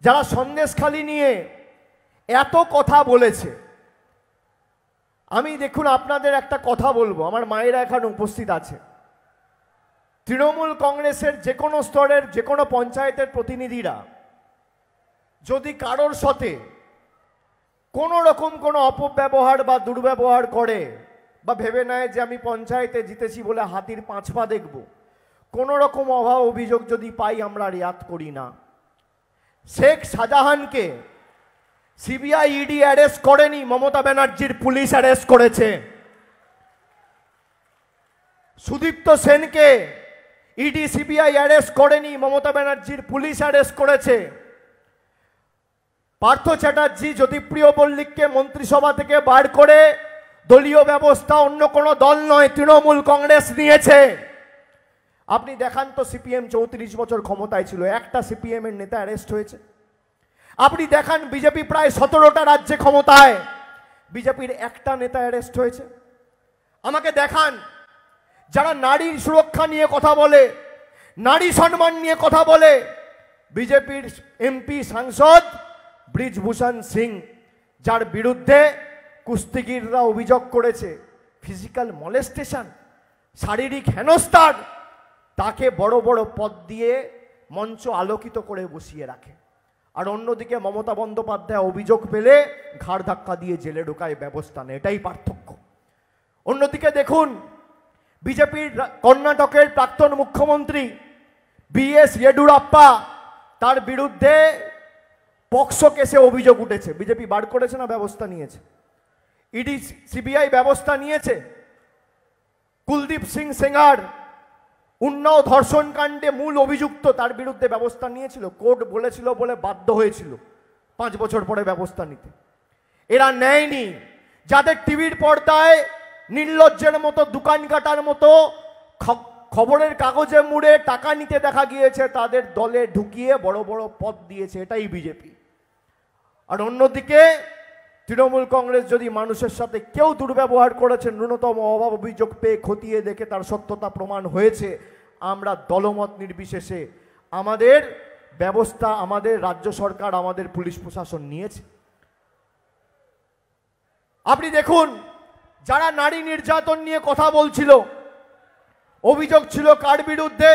যারা সন্দেশখালি নিয়ে এত কথা বলেছে, আমি দেখুন আপনাদের একটা কথা বলবো, আমার মায়েরা এখানে উপস্থিত আছে। তৃণমূল কংগ্রেসের যে কোনো স্তরের যে কোনো পঞ্চায়েতের প্রতিনিধিরা যদি কারোর সাথে কোনো রকম কোনো অপব্যবহার বা দুর্ব্যবহার করে বা ভেবে নেয় যে আমি পঞ্চায়েতে জিতেছি বলে হাতির পাঁচ পা দেখব, কোনো রকম অভাব অভিযোগ যদি পাই আমরা রেয়াত করি না। শেখ শাহজাহানকে সিবিআই ইডি অ্যারেস্ট করেনি, মমতা ব্যানার্জির পুলিশ অ্যারেস্ট করেছে। সুদীপ্ত সেনকে ইডি সিবিআই অ্যারেস্ট করেনি, মমতা ব্যানার্জির পুলিশ অ্যারেস্ট করেছে। পার্থ চ্যাটার্জি জ্যোতিপ্রিয় মল্লিককে মন্ত্রিসভা থেকে বার করে দলীয় ব্যবস্থা অন্য কোনো দল নয় তৃণমূল কংগ্রেস নিয়েছে। আপনি দেখান তো সিপিএম 34 বছর ক্ষমতায় ছিল, একটা সিপিএম এর নেতা অ্যারেস্ট হয়েছে? আপনি দেখান বিজেপি প্রায় 17টা রাজ্যে ক্ষমতায়, বিজেপির একটা নেতা অ্যারেস্ট হয়েছে? আমাকে দেখান যারা নারীর সুরক্ষা নিয়ে কথা বলে, নারী সম্মান নিয়ে কথা বলে, বিজেপির এমপি সাংসদ ব্রিজভূষণ সিং, যার বিরুদ্ধে কুস্তিগিররা অভিযোগ করেছে ফিজিক্যাল মলেস্টেশন, শারীরিক হেনস্থার, তাকে বড় বড় পদ দিয়ে মঞ্চ আলোকিত করে বসিয়ে রাখে। আর অন্যদিকে মমতা বন্দ্যোপাধ্যায় অভিযোগ পেলে ঘাড় ধাক্কা দিয়ে জেলে ঢোকায়, ব্যবস্থা নেই। এটাই পার্থক্য। অন্যদিকে দেখুন বিজেপির কর্ণাটকের প্রাক্তন মুখ্যমন্ত্রী বিএস ইয়েডুরাপ্পা, তার বিরুদ্ধে পক্সো কেসে অভিযোগ উঠেছে। বিজেপি বার করেছে না ব্যবস্থা নিয়েছে? ইডি সিবিআই ব্যবস্থা নিয়েছে। কুলদীপ সিং সেঙ্গার উন্নাও ধর্ষণ কাণ্ডে মূল অভিযুক্ত, তার বিরুদ্ধে ব্যবস্থা নিয়েছিল, কোর্ট বলেছিল বলে বাধ্য হয়েছিল 5 বছর পরে ব্যবস্থা নিতে। এরা নেয়নি। যাদের টিভির পর্দায় নির্লজ্জের মতো দোকান কাটার মতো খবরের কাগজে মুড়ে টাকা নিতে দেখা গিয়েছে, তাদের দলে ঢুকিয়ে বড় বড় পদ দিয়েছে। এটাই বিজেপি। আর অন্যদিকে তৃণমূল কংগ্রেস যদি মানুষের সাথে কেউ দুর্ব্যবহার করেছে, ন্যূনতম অভাব অভিযোগ পেয়ে খতিয়ে দেখে তার সত্যতা প্রমাণ হয়েছে, আমরা দলমত নির্বিশেষে আমাদের ব্যবস্থা, আমাদের রাজ্য সরকার, আমাদের পুলিশ প্রশাসন নিয়েছে। আপনি দেখুন যারা নারী নির্যাতন নিয়ে কথা বলছিল, অভিযোগ ছিল কার বিরুদ্ধে?